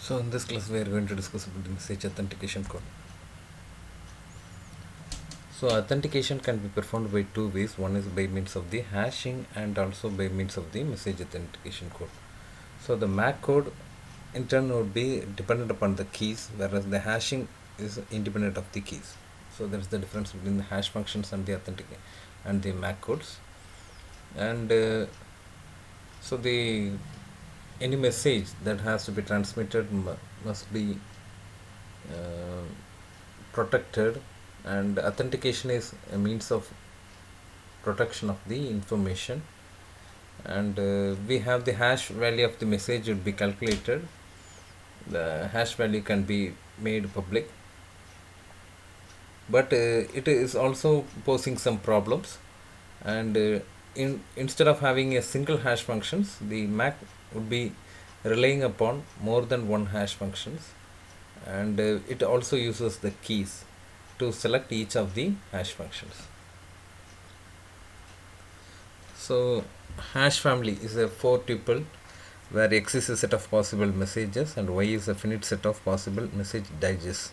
So in this class we are going to discuss about the message authentication code. So authentication can be performed by two ways. One is by means of the hashing and also by means of the message authentication code. So the MAC code in turn would be dependent upon the keys, whereas the hashing is independent of the keys. So that's the difference between the hash functions and the authentic and the MAC codes. And so the any message that has to be transmitted must be uh, protected, and authentication is a means of protection of the information. And we have the hash value of the message would be calculated. The hash value can be made public, but it is also posing some problems. And instead of having a single hash functions, the MAC would be relying upon more than one hash functions. And it also uses the keys to select each of the hash functions. So hash family is a four tuple where x is a set of possible messages and y is a finite set of possible message digests,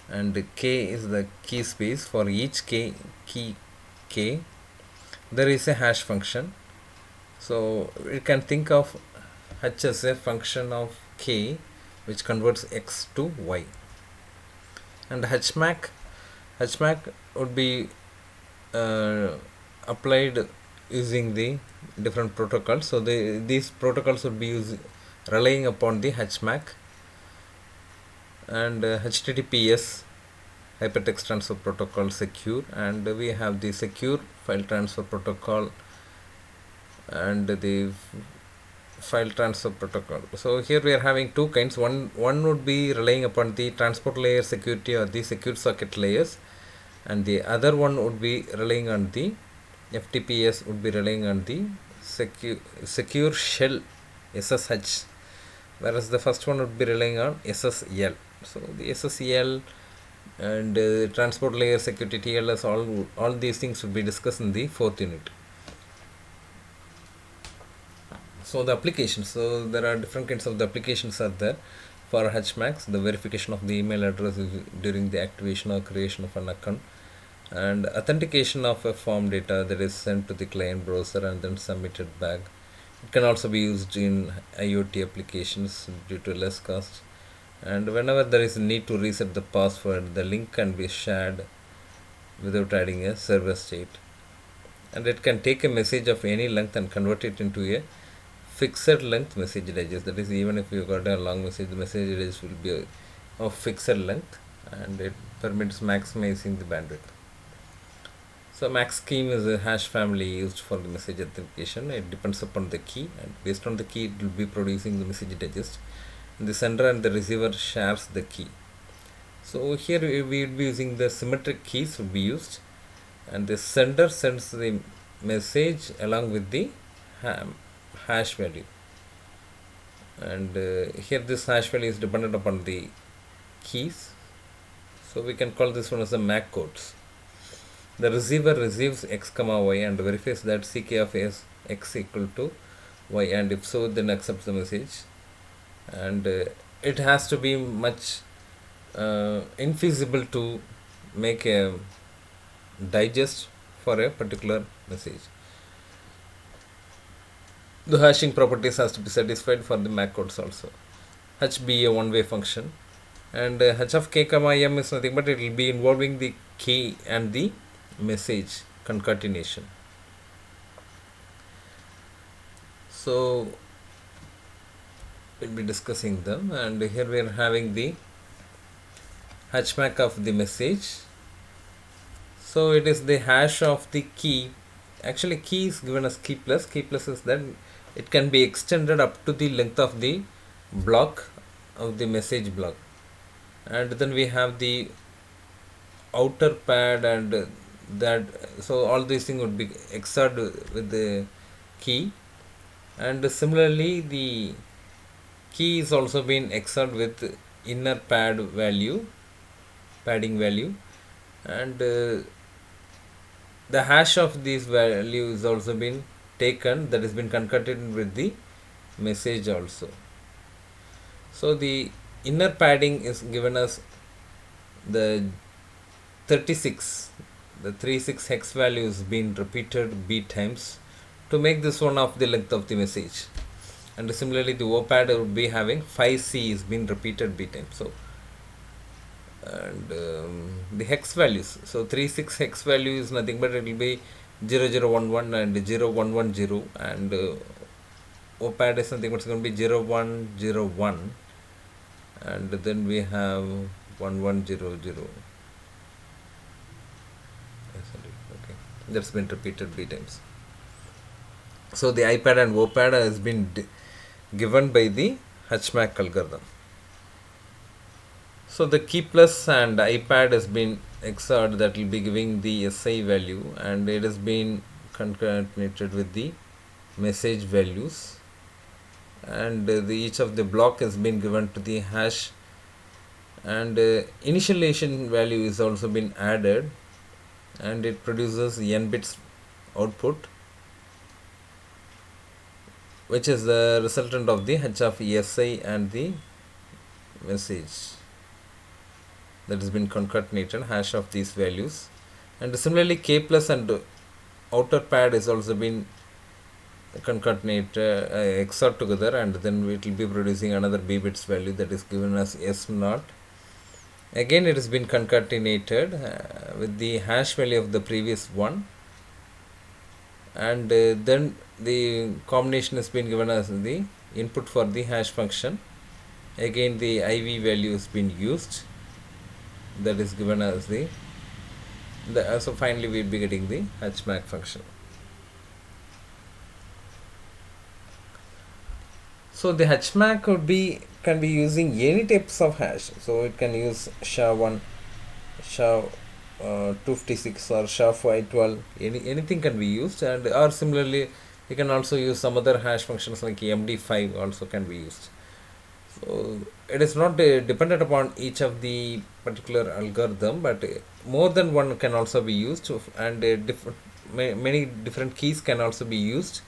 and k is the key space. For each key k there is a hash function. So we can think of h as a function of k which converts x to y. And hmac would be applied using the different protocols. So these protocols would be relying upon the hmac and https hypertext transfer protocol secure, and we have the secure file transfer protocol and the file transfer protocol. So here we are having two kinds. One would be relying upon the transport layer security or the secure socket layers, and the other one would be relying on the FTPS, would be relying on the secure shell SSH, whereas the first one would be relying on SSL. So the SSL and transport layer security TLS, all these things would be discussed in the fourth unit. So the applications, so there are different kinds of the applications are there. For HMAX, the verification of the email address during the activation or creation of an account, and authentication of a form data that is sent to the client browser and then submitted back. It can also be used in IoT applications due to less cost. And whenever there is a need to reset the password, the link can be shared without adding a server state. And it can take a message of any length and convert it into a fixed length message digest. That is, even if you got a long message, the message digest will be of fixed length, and it permits maximizing the bandwidth. So max scheme is a hash family used for the message authentication. It depends upon the key, and based on the key it will be producing the message digest. And the sender and the receiver shares the key. So here we will be using the symmetric keys would be used, and the sender sends the message along with the hash value. And here this hash value is dependent upon the keys. So we can call this one as the MAC codes. The receiver receives x comma y and verifies that ck of x equal to y, and if so then accepts the message. And it has to be much infeasible to make a digest for a particular message. The hashing properties has to be satisfied for the MAC codes also. H be a one-way function, and h of k comma m is nothing but it will be involving the key and the message concatenation. So we'll be discussing them, and here we are having the hmac of the message. So it is the hash of the key. Actually key is given as key plus is that it can be extended up to the length of the block of the message block. And then we have the outer pad, and that, so all these things would be XORed with the key. And similarly the key is also been XORed with inner padding value, and the hash of these values also been taken, that has been concatenated with the message also. So the inner padding is given as the 36. The 36 hex value is being repeated b times to make this one of the length of the message. And similarly, the OPAD would be having 5C is being repeated b times. So and the hex values. So 36 hex value is nothing but it will be 0011 and 0110, and OPAD is something but it's going to be 0101, and then we have 1100. Okay, that's been repeated b times. So the IPAD and OPAD has been given by the Hatchmack algorithm. So the key plus and IPAD has been XORed, that will be giving the SI value, and it has been concatenated with the message values, and each of the block has been given to the hash, and initialization value is also been added, and it produces n bits output, which is the resultant of the H of SI and the message that has been concatenated, hash of these values. And similarly, K plus and outer pad is also been concatenated, XOR together, and then it will be producing another b bits value that is given as S naught. Again, it has been concatenated with the hash value of the previous one, and then the combination has been given as the input for the hash function. Again, the IV value has been used, that is given as the so finally we will be getting the Hatchmack function. So the Hatchmack can be using any types of hash. So it can use SHA-1, SHA-256 or SHA-512. Anything can be used, and or similarly you can also use some other hash functions like MD5 also can be used. So it is not dependent upon each of the particular algorithm, but more than one can also be used, and many different keys can also be used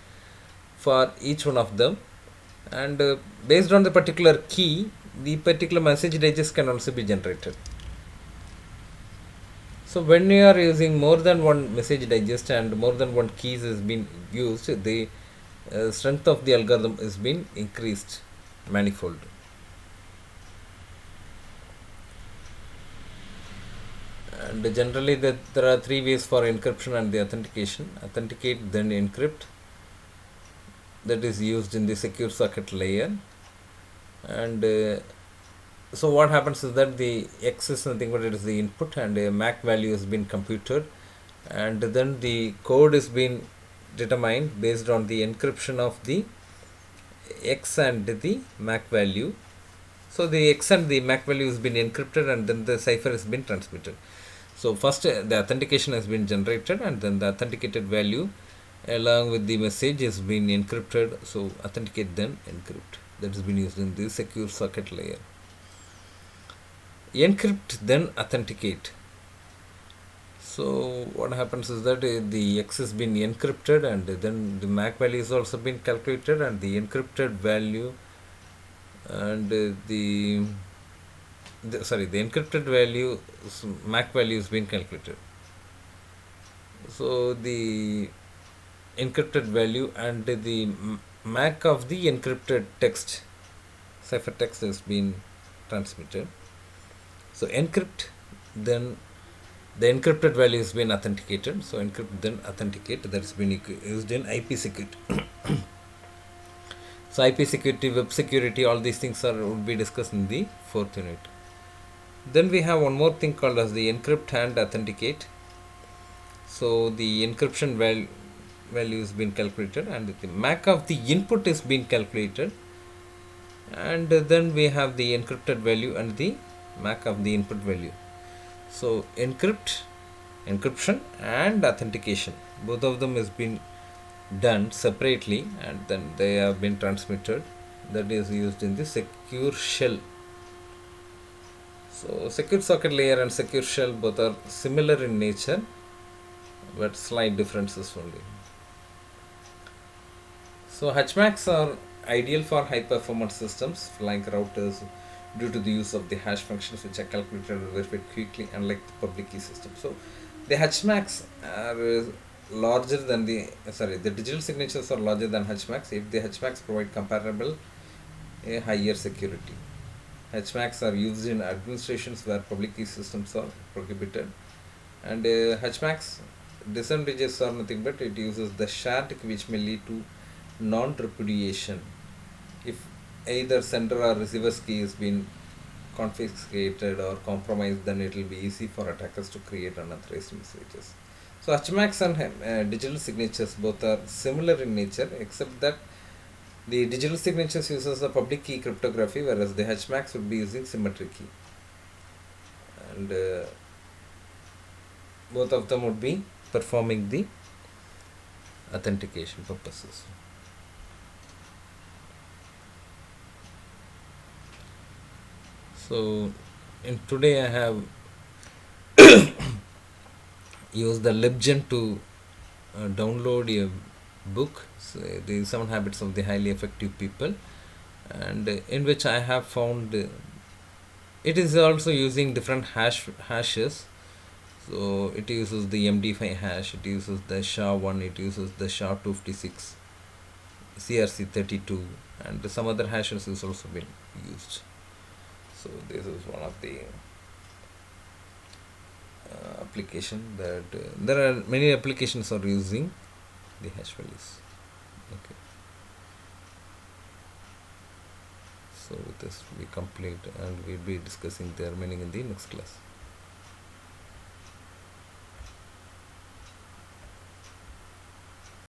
for each one of them, and based on the particular key, the particular message digest can also be generated. So when you are using more than one message digest and more than one keys is being used, the strength of the algorithm is being increased manifold. And generally there are three ways for encryption and the authentication: authenticate, then encrypt, that is used in the secure socket layer. And so what happens is that the X is nothing but it is the input, and a MAC value has been computed, and then the code is being determined based on the encryption of the X and the MAC value. So the X and the MAC value has been encrypted, and then the cipher has been transmitted. So first the authentication has been generated, and then the authenticated value along with the message has been encrypted. So authenticate, then encrypt, that has been used in the secure socket layer. Encrypt, then authenticate. So what happens is that the X has been encrypted, and then the MAC value has also been calculated, and the encrypted value and the encrypted value MAC value has been calculated. So the encrypted value and the MAC of the encrypted text, cipher text, has been transmitted. So encrypt, then the encrypted value has been authenticated. So encrypt, then authenticate, that has been used in IP security. So IP security, web security, all these things would be discussed in the 4th unit. Then we have one more thing called as the encrypt and authenticate. So the encryption value has been calculated, and the MAC of the input is being calculated, and then we have the encrypted value and the MAC of the input value. So encryption and authentication, both of them has been done separately, and then they have been transmitted, that is used in the secure shell. So secure socket layer and secure shell both are similar in nature, but slight differences only. So Hatchmacks are ideal for high performance systems like routers due to the use of the hash functions which are calculated and verified quickly, unlike the public key system. So the hatchmarks are larger than the digital signatures are larger than hatchmarks if the hatchmarks provide comparable a higher security. Hatchmarks are used in administrations where public key systems are prohibited, and hatchmarks disadvantages are nothing but it uses the shard which may lead to non-repudiation. If either sender or receiver's key has been confiscated or compromised, then it will be easy for attackers to create unauthorized messages. So hatchmarks and digital signatures both are similar in nature, except that the digital signatures uses the public key cryptography, whereas the hatchmarks would be using symmetric key, and both of them would be performing the authentication purposes. So, in today I have used the LibGen to download a book, so the 7 habits of the highly effective people, and in which I have found it is also using different hashes. So it uses the MD5 hash, it uses the SHA-1, it uses the SHA-256, CRC32, and some other hashes is also been used. So this is one of the application that there are many applications are using the hash values. Okay. So with this we complete, and we'll be discussing the remaining in the next class.